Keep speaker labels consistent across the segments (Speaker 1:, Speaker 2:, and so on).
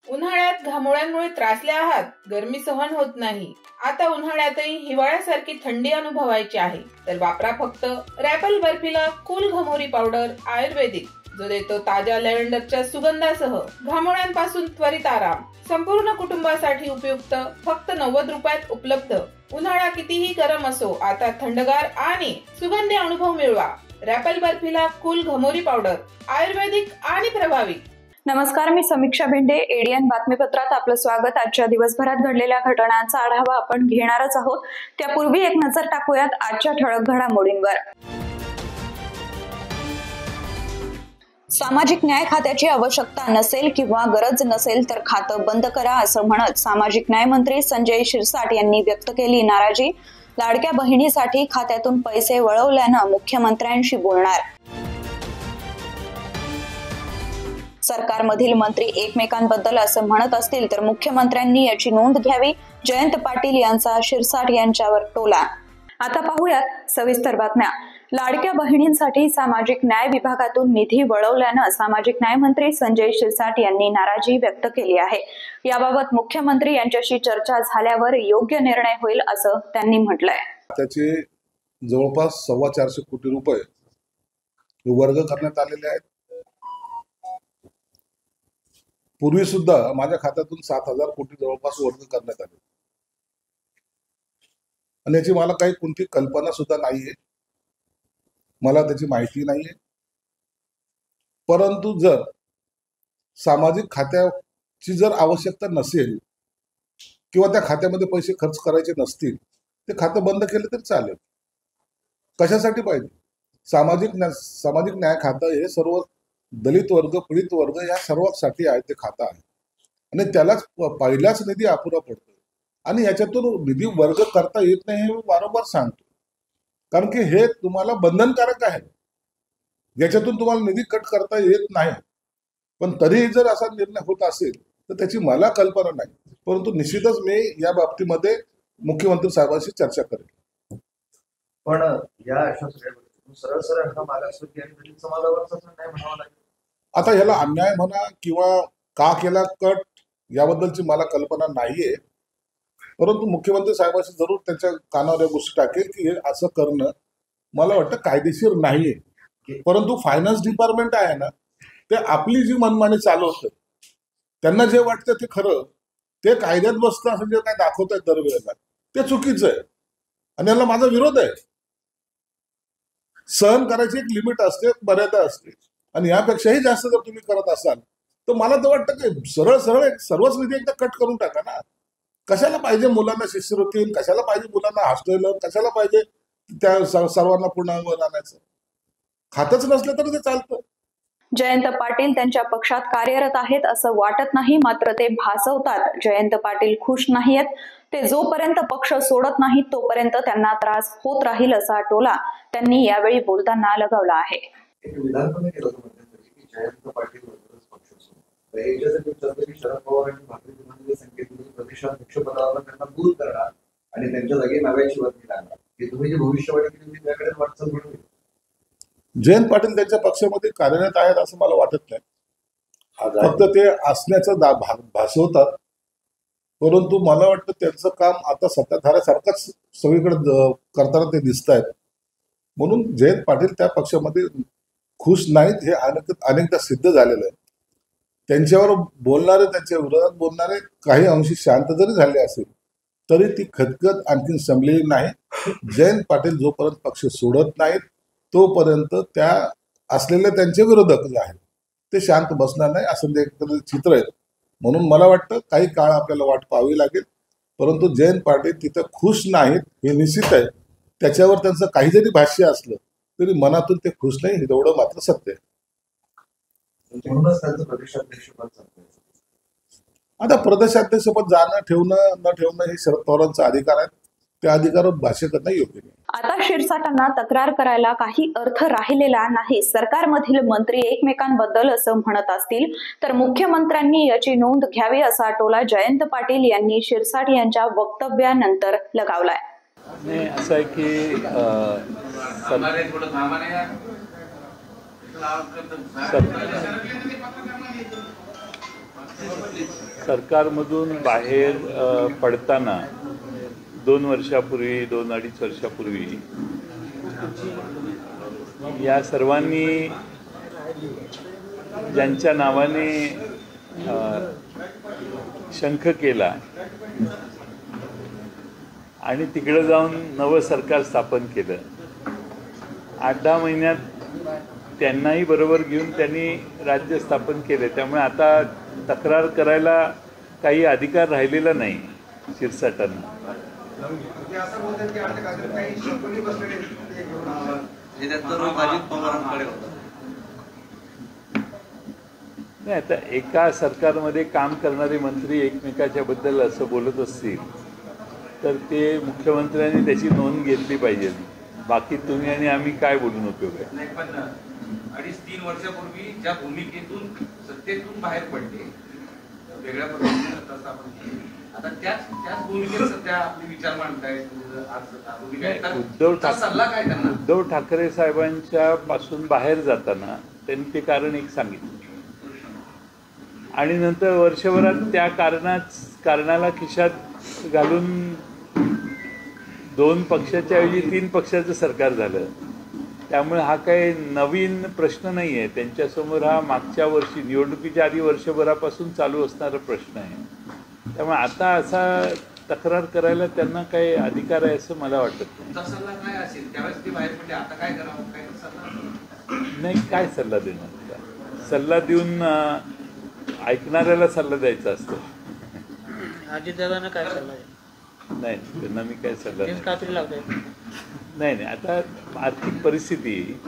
Speaker 1: उन्हाळ्यात घामोळ्यांमुळे त्रासले आहात, गरमी सहन होत नाही, आता उन्हाळ्यातही हिवाळ्यासारखी थंडी अनुभवायची आहे, तर वापरा फक्त रॅपल बर्फिला कूल घमोरी पावडर आयुर्वेदिक, जो देतो ताज्या लॅव्हेंडरच्या सुगंधासह घामोळ्यांपासून त्वरित आराम. संपूर्ण कुटुंबासाठी उपयुक्त, फक्त 90 रुपयात उपलब्ध. उन्हाळा कितीही गरम असो, आता थंडगार आणि सुगंधी अनुभव मिळवा. रॅपल बर्फिला कूल घमोरी पावडर आयुर्वेदिक आणि प्रभावी.
Speaker 2: नमस्कार, मी समीक्षा भेंडे. एडीएन बातमीपत्रात आपलं स्वागत. आजच्या दिवसभरात घडलेल्या घटनांचा आढावा आपण घेणारच आहोत. त्यापूर्वी एक नजर टाकूयात आजच्या ठळक घडामोडींवर. सामाजिक न्याय खात्याची आवश्यकता नसेल किंवा गरज नसेल तर खातं बंद करा, असं म्हणत सामाजिक न्याय मंत्री संजय शिरसाट यांनी व्यक्त केली नाराजी. लाडक्या बहिणीसाठी खात्यातून पैसे वळवल्यानं मुख्यमंत्र्यांशी बोलणार. सरकारमधील मंत्री एकमेकांबद्दल असं म्हणत असतील तर मुख्यमंत्र्यांनी याची नोंद घ्यावी. जयंत पाटील यांचा शिरसाट यांच्यावर टोला. आता पाहूयात सविस्तर बातम्या. लाडक्या बहिणींसाठी सामाजिक न्याय विभागातून निधी वळवल्यानं सामाजिक न्याय मंत्री संजय शिरसाट यांनी नाराजी व्यक्त केली आहे. याबाबत मुख्यमंत्री यांच्याशी चर्चा झाल्यावर योग्य निर्णय होईल असं त्यांनी म्हटलंय.
Speaker 3: त्याचे जवळपास 425 कोटी रुपये वर्ग करण्यात आलेले आहेत. पूर्वी सुद्धा माझ्या खात्यातून 7,000 कोटी जवळपास वर्ग करण्यात आले आणि याची मला काही कोणती कल्पना सुद्धा नाहीये, मला त्याची माहिती नाहीये. परंतु जर सामाजिक खात्याची जर आवश्यकता नसेल किंवा त्या खात्यामध्ये पैसे खर्च करायचे नसतील, ते खातं बंद केलं तरी चालेल. कशासाठी पाहिजे? सामाजिक न्याय खातं हे सर्व दलित वर्ग, पीडित वर्ग या सर्वांसाठी आहे ते खातं आहे आणि त्यालाच पहिलाच निधी अपुरा पडतो आणि याच्यातून निधी वर्ग करता येत नाही हे मी वारंवार सांगतो. कारण की हे तुम्हाला बंधनकारक आहे, याच्यातून तुम्हाला निधी कट करता येत नाही. पण तरीही जर असा निर्णय होत असेल तर त्याची मला कल्पना नाही. परंतु निश्चितच मी या बाबतीमध्ये मुख्यमंत्री साहेबांशी चर्चा करेन.
Speaker 4: पण या अशा सगळ्या सरळ सरळ हा मागासवर्गीय आणि दलित समाजावरचा न्याय म्हणावा लागेल.
Speaker 3: आता ह्याला अन्याय म्हणा किंवा का केला कट याबद्दलची मला कल्पना नाहीये. परंतु मुख्यमंत्री साहेबांशी जरूर त्यांच्या कानावर या गोष्टी टाकेल की हे असं करणं मला वाटतं कायदेशीर नाहीये. परंतु फायनान्स डिपार्टमेंट आहे ना, ते आपली जी मनमानी चालवतं, त्यांना जे वाटतं ते खरं, ते कायद्यात बसतं असं जे काय दाखवत आहेत दरवेळेला, ते चुकीचं आहे आणि याला माझा विरोध आहे. सहन करायची एक लिमिट असते, मर्यादा असते आणि यापेक्षाही जास्त जर तुम्ही करत असाल तर मला तर वाटतं की सरळ सरळ सर्वच निधी एकदा कट करून टाका ना. कशाला पाहिजे मुलांना शिष्यवृत्ती, कशाला पाहिजे मुलांना हॉस्टेल, कशाला पाहिजे त्या सर्वांना पुन्हा आणायचं? खातच नसलं तर ते चालतं.
Speaker 2: जयंत पाटील त्यांच्या पक्षात कार्यरत आहेत असं वाटत नाही, मात्र ते भासवतात. जयंत पाटील खुश नाहीयेत. ते जोपर्यंत पक्ष सोडत नाहीत तोपर्यंत त्यांना त्रास होत राहील असा टोला त्यांनी यावेळी बोलताना लगावला आहे.
Speaker 4: जयंत पाटील पक्ष सोडून शरद पवार आणि भारतीय जनता संघटनेचे प्रदेशाध्यक्षपदावर त्यांना दूर करणार आणि त्यांच्या जागी नव्याची वर्दी लागणार, हे तुम्ही जी भविष्यवाणी केली त्याकडे वाटचाल घडवी.
Speaker 3: जयंत पाटील त्यांच्या पक्षामध्ये कार्यरत आहेत असं मला वाटत नाही. फक्त ते असण्याचं भासवतात. परंतु मला वाटतं त्यांचं काम आता सत्ताधाऱ्यासारखंच सगळीकडे करताना ते दिसत आहेत. म्हणून जयंत पाटील त्या पक्षामध्ये खुश नाहीत हे अनेकदा सिद्ध झालेलं आहे. त्यांच्यावर बोलणारे, त्यांच्या विरोधात बोलणारे काही अंशी शांत जरी झाले असेल तरी ती खतखत आणखी संपलेली नाही. जयंत पाटील जोपर्यंत पक्ष सोडत नाहीत तोपर्यंत त्या असलेले त्यांचे विरोधक जे आहेत ते शांत बसणार नाही असं ते चित्र आहे. म्हणून मला वाटतं काही काळ आपल्याला वाट पाहावी लागेल. परंतु जयंत पाटील तिथं खुश नाहीत हे निश्चित आहे. त्याच्यावर त्यांचं काही जरी भाष्य असलं तरी मनातून ते खुश नाही हे एवढं मात्र सत्य आहे. आता प्रदेशाध्यक्षपद जाणं ठेवणं न ठेवणं हे शरद पवारांचा अधिकार आहे. त्या अधिकारावर भाष्य करणं योग्य नाही.
Speaker 2: आता शिरसाटांना तक्रार करायला काही अर्थ राहिलेला नाही. सरकारमधील मंत्री एकमेकांबद्दल असं म्हणत असतील तर मुख्यमंत्र्यांनी याची नोंद घ्यावी असा टोला जयंत पाटील यांनी शिरसाट यांच्या वक्तव्यानंतर लगावलाय.
Speaker 5: नाही, असं आहे की सरकारमधून बाहेर पडताना 2 वर्षापूर्वी 2-2.5 वर्षापूर्वी या सर्वांनी ज्यांच्या नावाने शंख केला आणि तिकडे जाऊन नवं सरकार स्थापन केलं, 8-10 महिन्यात त्यांनाही बरोबर घेऊन त्यांनी राज्य स्थापन केले. त्यामुळे आता तक्रार करायला काही अधिकार राहिलेला नाही शिरसाटांना. नाही, आता एका सरकारमध्ये काम करणारे मंत्री एकमेकाच्या बद्दल असं बोलत असतील तर ते मुख्यमंत्र्यांनी त्याची नोंद घेतली पाहिजे. बाकी तुम्ही आणि आम्ही काय बोलून उपयोग आहे.
Speaker 6: 2.5-3 वर्षापूर्वी ज्या भूमिकेतून सत्तेतून बाहेर पडले वेगळ्या पद्धतीने आता त्याच भूमिकेत सध्या आपले विचार मांडतायत.
Speaker 5: उद्धव ठाकरे साहेबांच्या पासून बाहेर जाताना त्यांनी ते कारण एक सांगितलं आणि नंतर वर्षभरात त्या कारणाला खिशात घालून 2 पक्षाच्या ऐवजी 3 पक्षाचं सरकार झालं. त्यामुळे हा काही नवीन प्रश्न नाही आहे त्यांच्यासमोर. हा मागच्या वर्षी निवडणुकीच्या आधी वर्षभरापासून चालू असणारा प्रश्न आहे. त्यामुळे आता असा तक्रार करायला त्यांना काही अधिकार आहे असं मला वाटत नाही. काय सल्ला देणार? सल्ला देऊन ऐकणाऱ्याला सल्ला द्यायचा असतो.
Speaker 7: अजितदादांना काय सल्ला
Speaker 5: नाही, त्यांना मी काय सल्ला नाही. आता आर्थिक परिस्थिती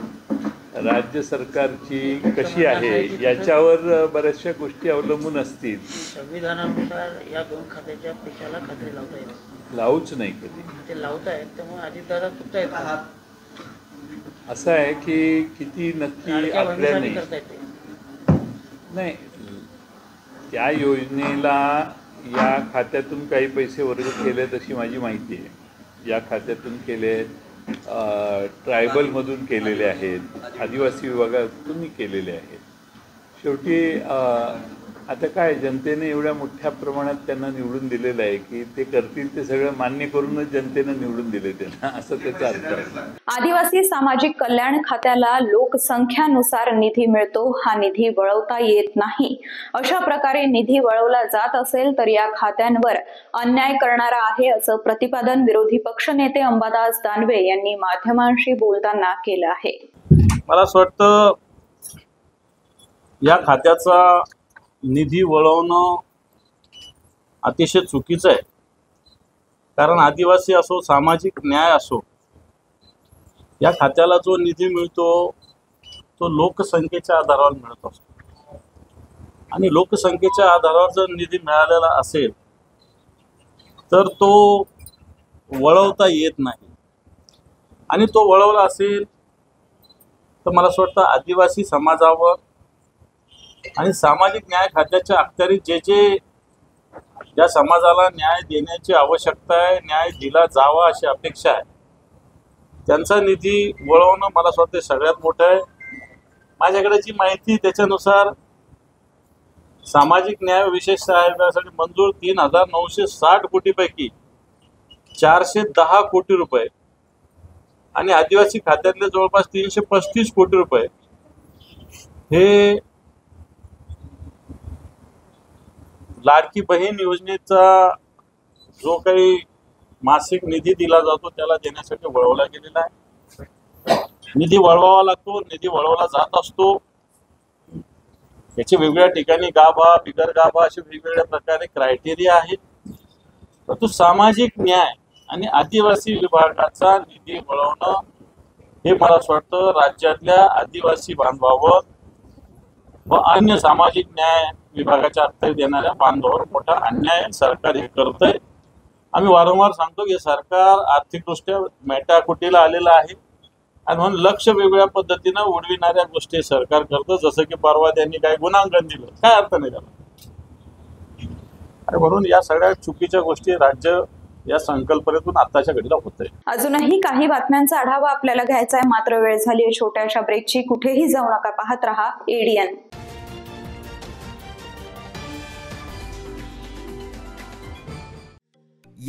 Speaker 5: राज्य सरकारची कशी आहे याच्यावर बऱ्याचशा गोष्टी अवलंबून असतील.
Speaker 7: संविधानानुसार या 2 खात्याच्या पैशाला खात्री लावता येईल.
Speaker 5: लावूच नाही कधी
Speaker 7: ते लावतायत, त्यामुळे अजितदादा चुकतायत.
Speaker 5: असं आहे की किती नक्की आपल्याने नाही त्या योजनेला या खात्यातून काही पैसे वर्ग केलेत अशी माझी माहिती आहे. या खात्यातून केले, ट्रायबलमधून केलेले आहेत, आदिवासी विभागातूनही केलेले आहेत. शेवटी आता काय जनतेने एवढ्या मोठ्या प्रमाणात त्यांना निवडून दिलेलं आहे की ते करतील ते सगळं मान्य करूनच जनतेनं निवडून दिले त्यांना, असं त्याचा अर्थ आहे.
Speaker 2: आदिवासी सामाजिक कल्याण खात्याला लोकसंख्यानुसार निधी मिळतो. हा निधी वळवता येत नाही. अशा प्रकारे निधी वळवला जात असेल तर या खात्यांवर अन्याय करणारा आहे असं प्रतिपादन विरोधी पक्षनेते अंबादास दानवे यांनी माध्यमांशी बोलताना केलं आहे.
Speaker 8: मला असं वाटतं या खात्याचा निधी वळवणं अतिशय चुकीचं आहे. कारण आदिवासी असो, सामाजिक न्याय असो, या खात्याला जो निधी मिळतो तो लोकसंख्येच्या आधारावर मिळत असतो. आणि लोकसंख्येच्या आधारावर जर निधी मिळालेला असेल तर तो वळवता येत नाही. आणि तो वळवला असेल तर मला असं वाटतं आदिवासी समाजावर आणि सामाजिक न्याय खात्याच्या अखत्यारीत ज्या समाजाला न्याय देण्याची आवश्यकता आहे, न्याय दिला जावा अशी अपेक्षा आहे, त्यांचा निधी वळवणं मला असं वाटतं सगळ्यात मोठं आहे. माझ्याकडे जी माहिती त्याच्यानुसार सामाजिक न्याय विशेष सहाय्यकासाठी मंजूर 3,960 कोटीपैकी 410 कोटी रुपये आणि आदिवासी खात्यातले जवळपास 335 कोटी रुपये हे लाडकी बहीण योजनेचा जो काही मासिक निधी दिला जातो त्याला देण्यासाठी वळवला गेलेला आहे. निधी वळवावा लागतो, निधी वळवला जात असतो. याचे वेगवेगळ्या ठिकाणी गाभा, बिगर गाभा असे वेगवेगळ्या प्रकारे क्रायटेरिया आहेत. परंतु सामाजिक न्याय आणि आदिवासी विभागाचा निधी वळवणं हे मला असं वाटतं राज्यातल्या आदिवासी बांधवावर व अन्य सामाजिक न्याय विभागाच्या अखत्यारीत देणाऱ्या बांधवावर मोठा अन्याय सरकार हे करतंय. आम्ही वारंवार सांगतो की सरकार आर्थिकदृष्ट्या मेटाकुटीला आलेलं आहे आणि म्हणून लक्ष वेगवेगळ्या पद्धतीनं उडविणाऱ्या गोष्टी सरकार करतं. जसं की परवा त्यांनी काय गुणांकन दिलं, काय अर्थ नाही त्याला. आणि म्हणून या सगळ्या चुकीच्या गोष्टी राज्य या संकल्पनेतून आताच्या घडीला होत आहे.
Speaker 2: अजूनही काही बातम्यांचा आढावा आपल्याला घ्यायचा आहे, मात्र वेळ झाली आहे छोट्याशा ब्रेकची. कुठेही जाऊ नका, पाहत रहा ADN.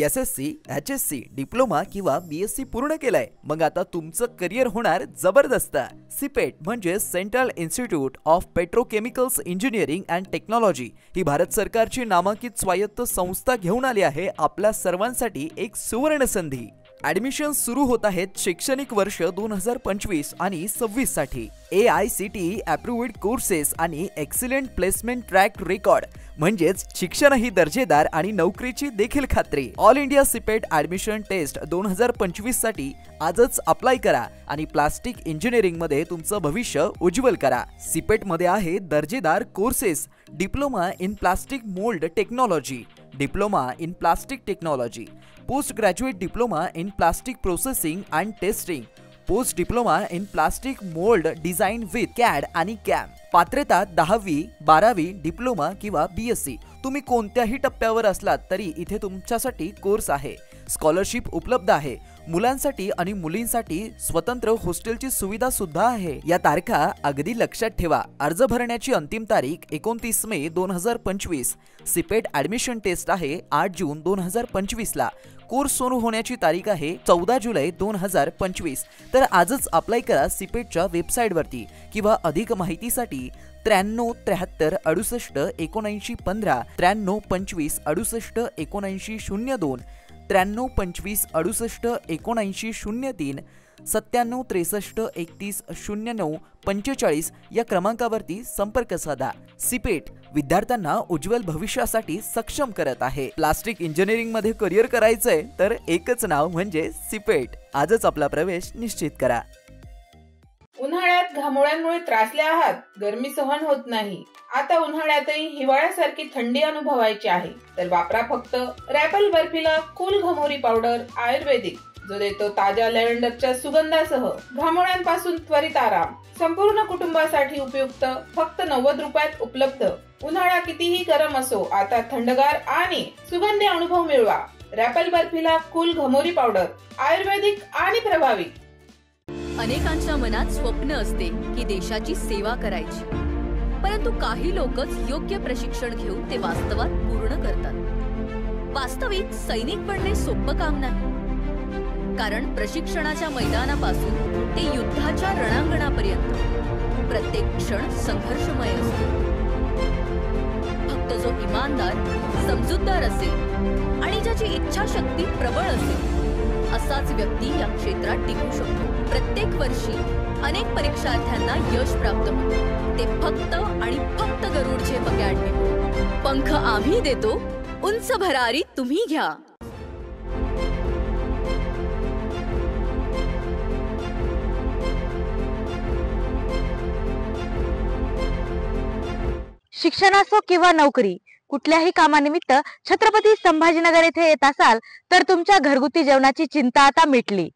Speaker 9: SSC, HSC, डिप्लोमा किंवा BSc पूर्ण केलाय, मग आता तुमचं करिअर होणार जबरदस्त. सिपेट म्हणजे central institute of petrochemicals engineering and technology ही भारत सरकारची नामांकित स्वायत्त संस्था घेऊन आली आहे आपल्या सर्वांसाठी एक सुवर्ण संधी. ॲडमिशन सुरू होत आहेत शैक्षणिक वर्ष 2025 आणि 26 साठी. AICTE अप्रूव्ड कोर्सेस आणि एक्सिलेंट प्लेसमेंट ट्रॅक रेकॉर्ड म्हणजेच शिक्षणही दर्जेदार आणि नोकरीची देखील खात्री. All India CIPET admission test 2025 साठी आजच अप्लाय करा आणि प्लास्टिक इंजिनिअरिंग मध्ये तुमचं भविष्य उज्ज्वल करा. सिपेट मध्ये आहे दर्जेदार courses, diploma in plastic mould technology, diploma in plastic technology, post graduate diploma in plastic processing and testing, post diploma in plastic mould design with CAD आणि CAM. पात्रता 10वी, 12वी, डिप्लोमा किंवा BSc. तुम्ही कोणत्याही टप्प्यावर असलात तरी इथे तुमच्यासाठी कोर्स आहे. स्कॉलरशिप उपलब्ध आहे. मुलांसाठी आणि मुलींसाठी स्वतंत्र हॉस्टेलची सुविधा सुद्धा आहे. या तारखा अगदी लक्षात ठेवा. अर्ज भरण्याची अंतिम तारीख 29 मे 2025. सिपेट ॲडमिशन टेस्ट आहे 8 जून 2025 ला. कोर्स सुरू होण्याची तारीख आहे 14 जुलै 2025. तर आजच अप्लाय करा सिपेटच्या वेबसाईटवरती किंवा अधिक माहितीसाठी 93 73 68 79 15, 93 25 68 79 02, 93 25 68 79 03, 97 63 31 09 45 या क्रमांकावरती संपर्क साधा. सिपेट विद्यार्थ्यांना उज्ज्वल भविष्यासाठी सक्षम करत आहे. प्लास्टिक इंजिनिअरिंग मध्ये करिअर करायचंय तर एकच नाव म्हणजे सिपेट. आजच आपला प्रवेश निश्चित करा.
Speaker 1: उन्हाळ्यात घामोळ्यांमुळे त्रासले आहात, गरमी सहन होत नाही, आता उन्हाळ्यातही हिवाळ्यासारखी थंडी अनुभवायची आहे, तर वापरा फक्त रॅपल बर्फिला कूल घमोरी पावडर आयुर्वेदिक, जो देतो ताज्या लॅव्हेंडरच्या सुगंधासह घामोळ्यांपासून त्वरित आराम. संपूर्ण कुटुंबासाठी उपयुक्त, फक्त 90 रुपयात उपलब्ध. उन्हाळा कितीही गरम असो, आता थंडगार आणि सुगंधी अनुभव मिळवा. रॅपल बर्फिला कूल घमोरी पावडर आयुर्वेदिक आणि प्रभावी.
Speaker 10: अनेकांच्या मनात स्वप्न असते की देशाची सेवा करायची, परंतु काही लोकच योग्य प्रशिक्षण घेऊन ते वास्तवात पूर्ण करतात. वास्तविक सैनिक बनणे सोपं काम नाही, कारण प्रशिक्षणाच्या मैदानापासून ते युद्धाच्या रणांगणापर्यंत प्रत्येक क्षण संघर्षमय असतो. फक्त जो इमानदार, समजूतदार असेल आणि ज्याची इच्छाशक्ती प्रबळ असेल असाच व्यक्ती या क्षेत्रात टिकू शकतो. प्रत्येक वर्षी अनेक परीक्षार्थ्यांना यश प्राप्त होते, ते फक्त आणि फक्त गरुडचे पकॅडमी. पंख आम्ही देतो, उंच भरारी तुम्ही घ्या.
Speaker 11: शिक्षण असो किंवा नोकरी, कुठल्याही कामानिमित्त छत्रपती संभाजीनगर येथे येत असाल तर तुमच्या घरगुती जेवणाची चिंता आता मिटली.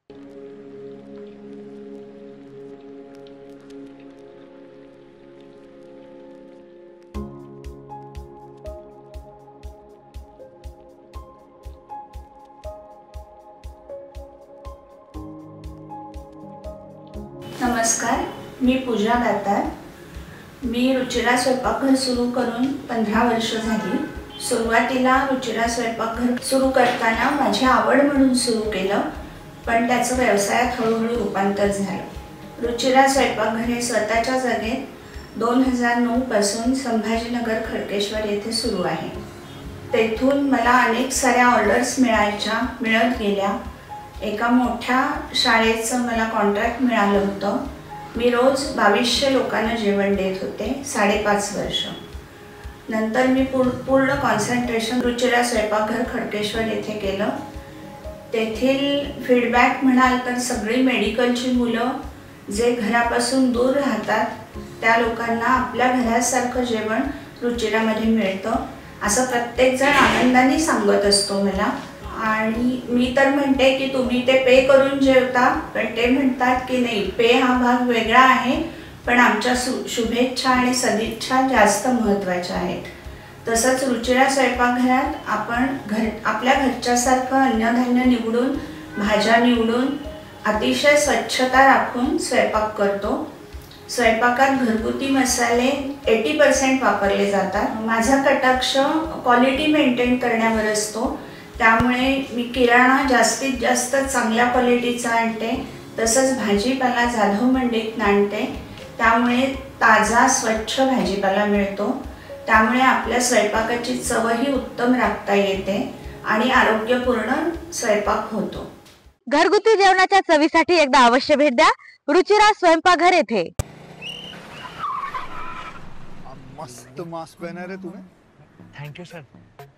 Speaker 12: नमस्कार, मी पूजा दातार. मी रुचिरा स्वयंपाकघर सुरू करून 15 वर्ष झाली. सुरुवातीला रुचिरा स्वयंपाकघर सुरू करताना माझी आवड म्हणून सुरू केलं, पण त्याचं व्यवसायात हळूहळू रूपांतर झालं. रुचिरा स्वयंपाकघर हे स्वतःच्या जागेत 2009 पासून संभाजीनगर खडकेश्वर येथे सुरू आहे. तेथून मला अनेक साऱ्या ऑर्डर्स मिळत गेल्या. एका मोठ्या शाळेचं मला कॉन्ट्रॅक्ट मिळालं होतं. मी रोज 2200 लोकांना जेवण देत होते 5.5 वर्ष. नंतर मी पूर्ण कॉन्सन्ट्रेशन रुचिरा स्वयंपाकघर खडकेश्वर येथे केलं. तेथील फीडबॅक म्हणाल तर सगळी मेडिकलची मुलं जे घरापासून दूर राहतात त्या लोकांना आपल्या घरासारखं जेवण रुचिरामध्ये मिळतं असं प्रत्येकजण आनंदाने सांगत असतो मला. आणि मी तर म्हणते की तुम्ही ते पे करून जेवता, पण ते म्हणतात की नाही, पे हा भाग वेगळा आहे, पण आमच्या शुभेच्छा आणि सदिच्छा जास्त महत्त्वाच्या आहेत. तसंच रुचिरा स्वयंपाकघरात आपण आपल्या घरच्यासारखं अन्नधान्य निवडून, भाज्या निवडून, अतिशय स्वच्छता राखून स्वयंपाक करतो. स्वयंपाकात घरगुती मसाले 80% वापरले जातात. माझा कटाक्ष क्वालिटी मेंटेन करण्यावर असतो, त्यामुळे मी किराणा जास्तीत जास्त चांगल्या क्वालिटीचा आणते. तसंच भाजीपाला जाधव मंडईत आणते, त्यामुळे ताजा स्वच्छ भाजीपाला मिळतो. त्यामुळे आपल्या स्वयंपाकाची चवही उत्तम राखता येते आणि आरोग्यपूर्ण स्वयंपाक होतो.
Speaker 11: घरगुती जेवणाच्या चवीसाठी एकदा अवश्य भेट द्या रुचिरा स्वयंपाकघर येथे.
Speaker 13: मस्त मास्क पहना रे तूने.
Speaker 14: Thank you sir.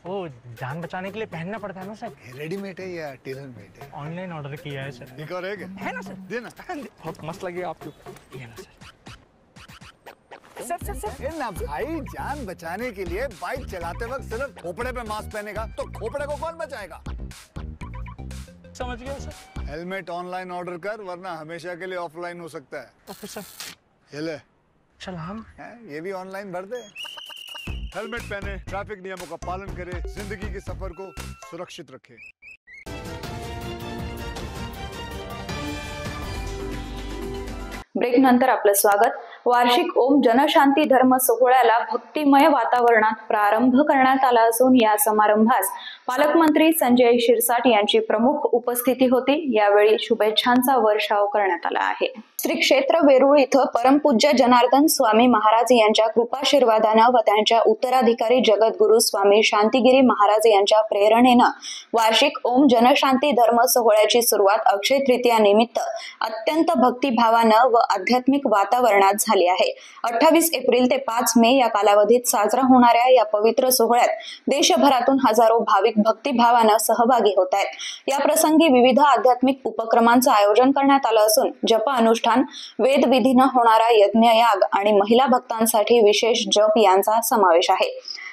Speaker 14: वो जान बचाने के लिए पहनना पड़ता है ना सर.
Speaker 13: रेडीमेड है या टेलर मेड है?
Speaker 14: ऑनलाइन ऑर्डर किया है सर.
Speaker 13: एक और है
Speaker 14: ना सर.
Speaker 13: देना.
Speaker 14: बहुत मस्त लगे आपको. ये ना सर.
Speaker 13: सर ना भाई, जान बचाने के लिए बाइक चलाते वक्त सिर्फ खोपड़े पे मास्क पहनेगा तो खोपड़े को कौन बचाएगा?
Speaker 14: समझ गया सर.
Speaker 13: हेलमेट ऑनलाइन ऑर्डर कर, वरना हमेशा के लिए ऑफलाइन हो सकता है.
Speaker 14: Okay sir.
Speaker 13: ये ले.
Speaker 14: चल हम
Speaker 13: ये भी ऑनलाइन भर दे. हेलमेट पहने, ट्रैफिक नियमों का पालन करे, जिंदगी के सफर को सुरक्षित रखे.
Speaker 2: ब्रेक नंतर आपलं स्वागत. वार्षिक ओम जनशांती धर्म सोहळ्याला भक्तिमय वातावरणात प्रारंभ करण्यात आला असून या समारंभास पालकमंत्री संजय शिरसाट यांची प्रमुख उपस्थिती होती. यावेळी शुभेच्छांचा वर्षाव करण्यात आला आहे. श्री क्षेत्र वेरूळ इथं परमपूज्य जनार्दन स्वामी महाराज यांच्या कृपाशीर्वादानं व त्यांच्या उत्तराधिकारी जगद्गुरु स्वामी शांतिगिरी महाराज यांच्या प्रेरणेनं वार्षिक ओम जनशांती धर्म सोहळ्याची सुरुवात अक्षय तृतीया निमित्त अत्यंत भक्तिभावानं व आध्यात्मिक वातावरणात झाली आहे. 28 एप्रिल ते 5 मे या कालावधीत साजरा होणाऱ्या या पवित्र सोहळ्यात देशभरातून हजारो भाविक भक्तिभावानं सहभागी होत आहेत. या प्रसंगी विविध आध्यात्मिक उपक्रमांचं आयोजन करण्यात आलं असून जप अनुष्ठान, वेदविधीनं होणारा यज्ञयाग आणि महिला भक्तांसाठी विशेष जप यांचा समावेश आहे.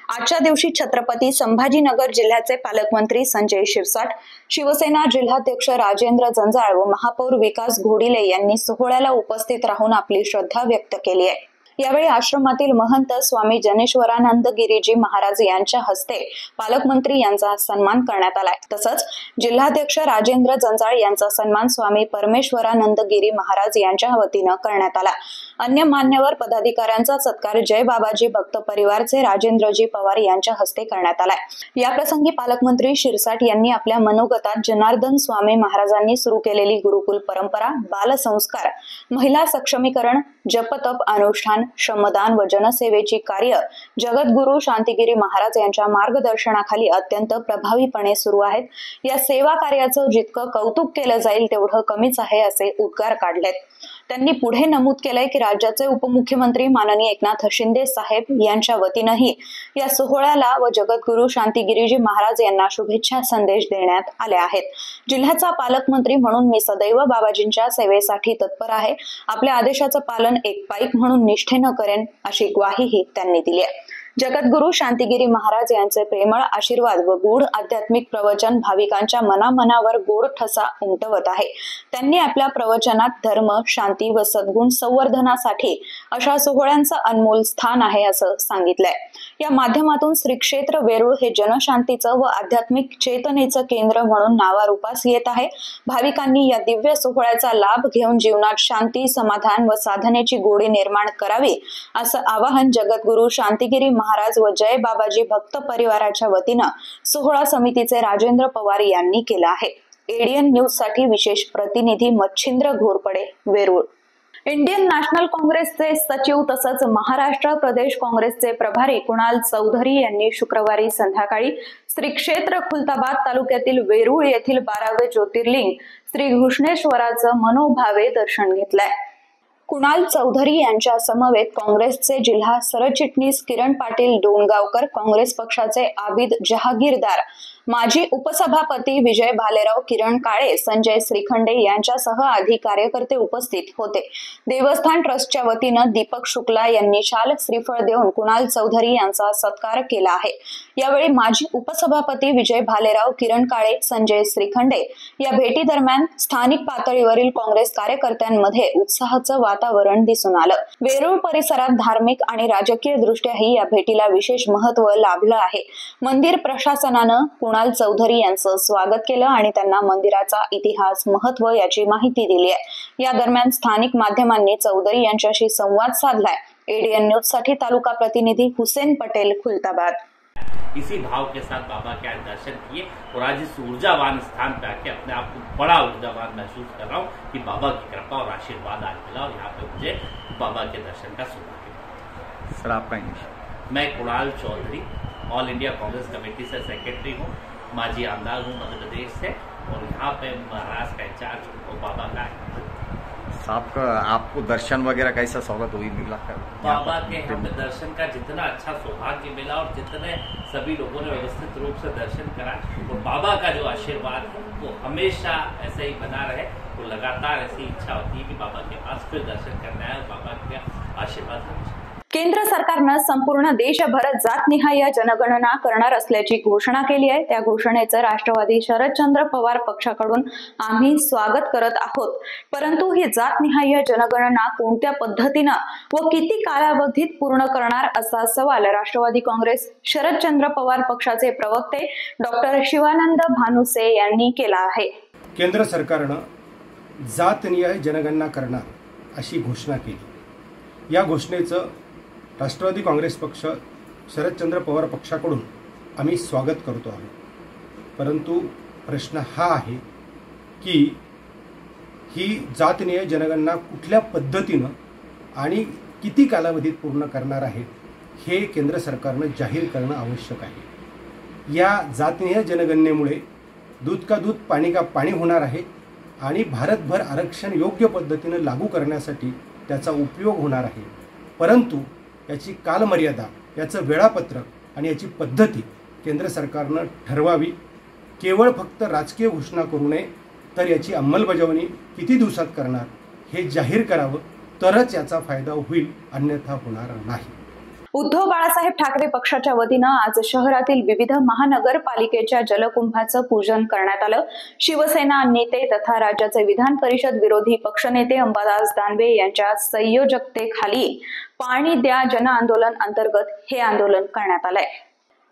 Speaker 2: आजच्या दिवशी छत्रपती संभाजीनगर जिल्ह्याचे पालकमंत्री संजय शिरसाट, शिवसेना जिल्हाध्यक्ष राजेंद्र जंजाळ व महापौर विकास घोडिले यांनी सोहळ्याला उपस्थित राहून आपली श्रद्धा व्यक्त केली आहे. यावेळी आश्रमातील महंत स्वामी जनेश्वरानंद गिरीजी महाराज यांच्या हस्ते पालकमंत्री यांचा सन्मान करण्यात आलाय. तसंच जिल्हाध्यक्ष राजेंद्र जंजाळ यांचा सन्मान स्वामी परमेश्वरानंद गिरी महाराज यांच्या वतीनं करण्यात आला. अन्य मान्यवर पदाधिकाऱ्यांचा सत्कार जय बाबाजी भक्त परिवारचे राजेंद्रजी पवार यांच्या हस्ते करण्यात आलाय. या प्रसंगी पालकमंत्री शिरसाट यांनी आपल्या मनोगतात जनार्दन स्वामी महाराजांनी सुरू केलेली गुरुकुल परंपरा, बालसंस्कार, महिला सक्षमीकरण, जपतप अनुष्ठान, श्रमदान व जनसेवेची कार्य जगद्गुरु शांतिगिरी महाराज यांच्या मार्गदर्शनाखाली अत्यंत प्रभावीपणे सुरू आहेत. या सेवा कार्याचं जितकं कौतुक केलं जाईल तेवढं कमीच आहे असे उद्गार काढलेत. त्यांनी पुढे नमूद केलंय की राज्याचे उपमुख्यमंत्री माननीय एकनाथ शिंदे साहेब यांच्या वतीनंही या सोहळ्याला व जगद्गुरु शांतिगिरीजी महाराज यांना शुभेच्छा संदेश देण्यात आले आहेत. जिल्ह्याचा पालकमंत्री म्हणून मी सदैव बाबाजींच्या सेवेसाठी तत्पर आहे. आपल्या आदेशाचं पालन एक पाईक म्हणून निष्ठेनं करेन अशी ग्वाहीही त्यांनी दिली आहे. जगद्गुरु शांतिगिरी महाराज यांचे प्रेमळ आशीर्वाद व गूढ आध्यात्मिक प्रवचन भाविकांच्या मनामनावर गोड ठसा उमटवत आहे. त्यांनी आपल्या प्रवचनात धर्म, शांती व सद्गुण संवर्धनासाठी अशा सोहळ्यांचं अनमोल स्थान आहे असं सांगितलंय. या माध्यमातून श्री क्षेत्र वेरूळ हे जनशांतीचं व आध्यात्मिक चेतनेचं केंद्र म्हणून नावारूपास येत आहे. भाविकांनी या दिव्य सोहळ्याचा लाभ घेऊन जीवनात शांती, समाधान व साधनेची गोडी निर्माण करावी असं आवाहन जगद्गुरु शांतिगिरी महाराज व जय बाबाजी भक्त परिवाराच्या वतीनं सोहळा समितीचे राजेंद्र पवार यांनी केलं आहे. एडीएन न्यूज साठी विशेष प्रतिनिधी मच्छिंद्र घोरपडे, वेरूळ. इंडियन नॅशनल काँग्रेसचे सचिव तसंच महाराष्ट्र प्रदेश काँग्रेसचे प्रभारी कुणाल चौधरी यांनी शुक्रवारी संध्याकाळी श्री क्षेत्र खुलताबाद तालुक्यातील वेरूळ येथील 12वे ज्योतिर्लिंग श्री घृष्णेश्वराचं मनोभावे दर्शन घेतलंय. कुणाल चौधरी यांच्या समवेत काँग्रेसचे जिल्हा सरचिटणीस किरण पाटील डोणगावकर, काँग्रेस पक्षाचे आबिद जहागीरदार, माजी उपसभापती विजय भालेराव, किरण काळे, संजय श्रीखंडे यांच्यासह आदी कार्यकर्ते उपस्थित होते. देवस्थान ट्रस्टच्या वतीनं दीपक शुक्ला यांनी शाल, श्रीफळ देऊन कुणाल चौधरी यांचा सत्कार केला आहे. यावेळी माजी उपसभापती विजय भालेराव, किरण काळे, संजय श्रीखंडे या भेटी दरम्यान स्थानिक पातळीवरील काँग्रेस कार्यकर्त्यांमध्ये उत्साहाचं वातावरण दिसून आलं. वेरूळ परिसरात धार्मिक आणि राजकीय दृष्ट्याही या भेटीला विशेष महत्त्व लाभलं आहे. मंदिर प्रशासनानं कुणाल चौधरी यांचं स्वागत केलं आणि त्यांना मंदिराचा इतिहास, महत्त्व याची माहिती दिली आहे. या दरम्यान स्थानिक माध्यमांनी चौधरी यांच्याशी संवाद साधलाय. एडीएन न्यूज साठी तालुका प्रतिनिधी हुसेन पटेल, खुलताबाद.
Speaker 15: इसी भाव के साथ बाबा के आज दर्शन किए और आज इस ऊर्जावान स्थान पे आके अपने आप को बड़ा ऊर्जावान महसूस कर रहा हूँ कि बाबा की कृपा और आशीर्वाद आज मिला और यहाँ पे मुझे बाबा के दर्शन का सौभाग्य।
Speaker 16: सर आपका इंग्लिश?
Speaker 15: मैं Kunal Chaudhary, all India Congress committee से सेक्रेटरी हूँ, माजी आमदार हूँ मध्य प्रदेश से और यहाँ पे महाराष्ट्र का इंचार्ज हूँ बाबा का।
Speaker 16: आपका आपको दर्शन वगैरह कैसा स्वागत हुई मिला?
Speaker 15: बाबा के यहाँ पे दर्शन का जितना अच्छा सौभाग्य मिला और जितने सभी लोगों ने व्यवस्थित रूप से दर्शन करा और बाबा का जो आशीर्वाद है वो हमेशा ऐसे ही बना रहे। वो लगातार ऐसी इच्छा होती है कि बाबा के पास फिर दर्शन करना है और बाबा के आशीर्वाद हमेशा।
Speaker 2: केंद्र सरकारनं संपूर्ण देशभर जातनिहाय जनगणना करणार असल्याची घोषणा केली आहे. त्या घोषणेचं राष्ट्रवादी शरदचंद्र पवार पक्षाकडून आम्ही स्वागत करत आहोत. परंतु ही जातनिहाय जनगणना कोणत्या पद्धतीनं व किती कालावधीत पूर्ण करणार असा सवाल राष्ट्रवादी काँग्रेस शरदचंद्र पवार पक्षाचे प्रवक्ते डॉक्टर शिवानंद भानुसे यांनी केला आहे.
Speaker 17: केंद्र सरकारनं जातनिहाय जनगणना करणार अशी घोषणा केली. या घोषणेचं राष्ट्रवादी काँग्रेस पक्ष शरदचंद्र पवार पक्षाकडून आम्ही स्वागत करतो आहोत. परंतु प्रश्न हा आहे की ही जातनिहाय जनगणना कुठल्या पद्धतीनं आणि किती कालावधीत पूर्ण करणार आहे हे केंद्र सरकारनं जाहीर करणं आवश्यक आहे. या जातनिहाय जनगणनेमुळे दूध का दूध, पाणी का पाणी होणार आहे आणि भारतभर आरक्षण योग्य पद्धतीनं लागू करण्यासाठी त्याचा उपयोग होणार आहे. परंतु याची कालमर्यादा, याचं वेळापत्रक आणि याची पद्धती केंद्र सरकारनं ठरवावी. केवळ फक्त राजकीय घोषणा करू नये, तर याची अंमलबजावणी किती दिवसात करणार हे जाहीर करावं, तरच याचा फायदा होईल, अन्यथा होणार नाही.
Speaker 2: उद्धव बाळासाहेब ठाकरे पक्षाच्या वतीनं आज शहरातील विविध महानगरपालिकेच्या जलकुंभाचं पूजन करण्यात आलं. शिवसेना नेते तथा राज्याचे विधान परिषद विरोधी पक्षनेते अंबादास दानवे यांच्या संयोजकतेखाली पाणी द्या जन आंदोलन अंतर्गत हे आंदोलन करण्यात आलंय.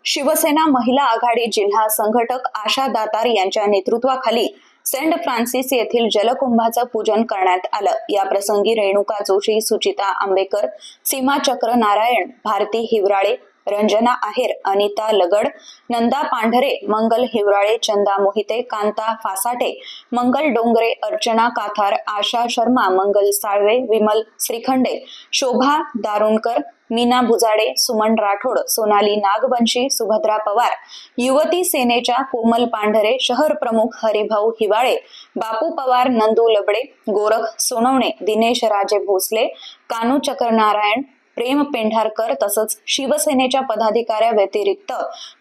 Speaker 2: शिवसेना महिला आघाडी जिल्हा संघटक आशा दातार यांच्या नेतृत्वाखाली सेंट फ्रान्सिस येथील जलकुंभाचं पूजन करण्यात आलं. या प्रसंगी रेणुका जोशी, सुचिता आंबेकर, सीमा चक्र नारायण, भारती हिवराळे, रंजना आहेर, अनिता लगड, नंदा पांढरे, मंगल हिवराळे, चंदा मोहिते, कांता फासाटे, मंगल डोंगरे, अर्चना काथार, आशा शर्मा, मंगल साळवे, विमल श्रीखंडे, शोभा दारुणकर, मीना बुजाडे, सुमन राठोड, सोनाली नागवंशी, सुभद्रा पवार, युवती सेनेच्या कोमल पांढरे, शहर प्रमुख हरिभाऊ हिवाळे, बापू पवार, नंदू लबडे, गोरख सोनवणे, दिनेश राजे भोसले, कानू चक्रनारायण, प्रेम पेंढारकर तसंच शिवसेनेच्या पदाधिकाऱ्या व्यतिरिक्त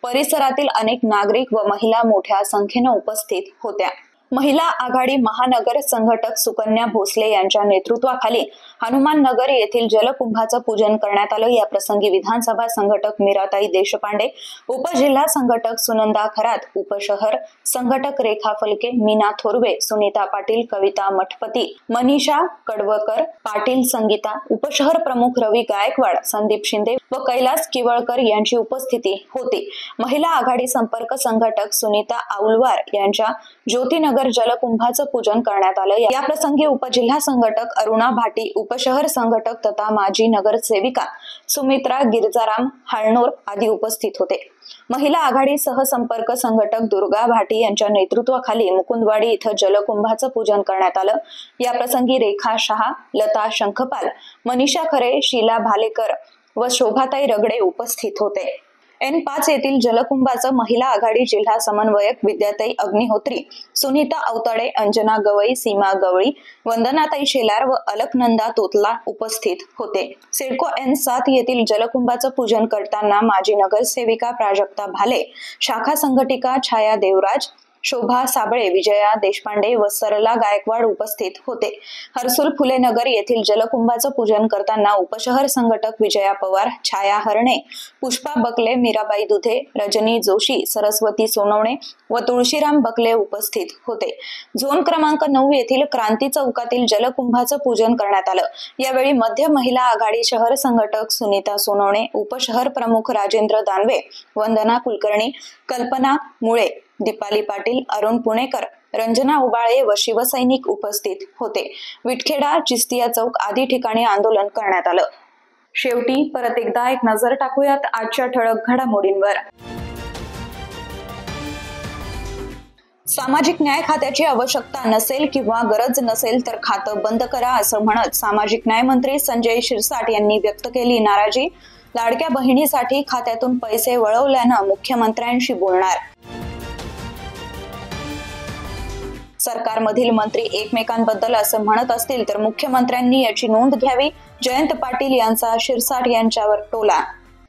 Speaker 2: परिसरातील अनेक नागरिक व महिला मोठ्या संख्येनं उपस्थित होत्या. महिला आघाडी महानगर संघटक सुकन्या भोसले यांच्या नेतृत्वाखाली हनुमान नगर येथील जलकुंभाचं पूजन करण्यात आलं. या प्रसंगी विधानसभा संघटक मीराताई देशपांडे, उपजिल्हा संघटक सुनंदा खरात, उपशहर संघटक रेखा फलके, मीना थोरवे, सुनीता पाटील, कविता मठपती, मनीषा कडवकर, पाटील संगीता, उपशहर प्रमुख रवी गायकवाड, संदीप शिंदे व कैलास किवळकर यांची उपस्थिती होती. महिला आघाडी संपर्क संघटक सुनीता आउलवार यांच्या ज्योतिनगर जलकुंभाचं पूजन करण्यात आलं. या प्रसंगी उपजिल्हा संघटक अरुणा भाटी, उपशहर संघटक तथा माजी नगरसेविका सुमित्रा गिरजाराम हाळनोर आदी उपस्थित होते. महिला आघाडी सहसंपर्क संघटक दुर्गा भाटी यांच्या नेतृत्वाखाली मुकुंदवाडी इथं जलकुंभाचं पूजन करण्यात आलं. या प्रसंगी रेखा शहा, लता शंखपाल, मनीषा खरे, शीला भालेकर व शोभाताई रगडे उपस्थित होते. N5 येथील जलकुंभाचं महिला आघाडी जिल्हा समन्वयक विद्याताई अग्निहोत्री, सुनीता अवताडे, अंजना गवई, सीमा गवळी, वंदनाताई शेलार व अलकनंदा तोतला उपस्थित होते. सिडको N7 येथील जलकुंभाचं पूजन करताना माजी नगरसेविका प्राजक्ता भाले, शाखा संघटिका छाया देवराज, शोभा साबळे, विजया देशपांडे व सरला गायकवाड उपस्थित होते. हर्सुल फुले नगर येथील जलकुंभाचं पूजन करताना उपशहर संघटक विजया पवार, छाया हरणे, पुष्पा बकले, मीराबाई दुधे, रजनी जोशी, सरस्वती सोनवणे व तुळशीराम बकले उपस्थित होते. झोन क्रमांक 9 येथील क्रांती चौकातील जलकुंभाचं पूजन करण्यात आलं. यावेळी मध्य महिला आघाडी शहर संघटक सुनीता सोनवणे, उपशहर प्रमुख राजेंद्र दानवे, वंदना कुलकर्णी, कल्पना मुळे, दीपाली पाटील, अरुण पुणेकर, रंजना उबाळे व शिवसैनिक उपस्थित होते. विटखेडा, चिस्तिया चौक आदी ठिकाणी आंदोलन करण्यात आलं. शेवटी परत एकदा एक नजर टाकूयात आजच्या ठळक घडामोडींवर. सामाजिक न्याय खात्याची आवश्यकता नसेल किंवा गरज नसेल तर खातं बंद करा असं म्हणत सामाजिक न्याय मंत्री संजय शिरसाट यांनी व्यक्त केली नाराजी. लाडक्या बहिणीसाठी खात्यातून पैसे वळवल्यानं मुख्यमंत्र्यांशी बोलणार. सरकारमधील मंत्री एकमेकांबद्दल असं म्हणत असतील तर मुख्यमंत्र्यांनी याची नोंद घ्यावी. जयंत पाटील यांचा शिरसाट यांच्यावर टोला.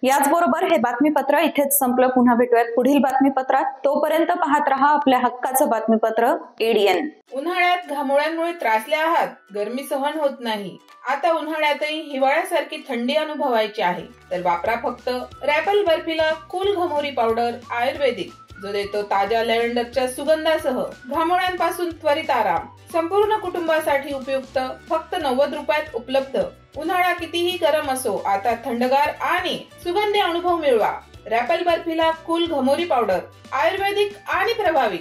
Speaker 2: याचबरोबर हे बातमीपत्र इथेच संपलं. पुन्हा भेटूयात पुढील बातमीपत्रात. तोपर्यंत पाहत रहा आपल्या हक्काचं बातमीपत्र ADN.
Speaker 1: उन्हाळ्यात घामोळ्यांमुळे त्रासले आहात, गरमी सहन होत नाही. आता उन्हाळ्यातही हिवाळ्यासारखी थंडी अनुभवायची आहे तर वापरा फक्त रॅपल बर्फीला कूल घमोरी पावडर आयुर्वेदिक, जो देतो ताज्या लॅव्हेंडरच्या सुगंधासह घामोळ्यांपासून त्वरित आराम. संपूर्ण कुटुंबासाठी उपयुक्त, फक्त 90 रुपयात उपलब्ध. उन्हाळा कितीही गरम असो, आता थंडगार आणि सुगंधी अनुभव मिळवा. रॅपल बर्फीला कूल घमोरी पावडर आयुर्वेदिक आणि प्रभावी.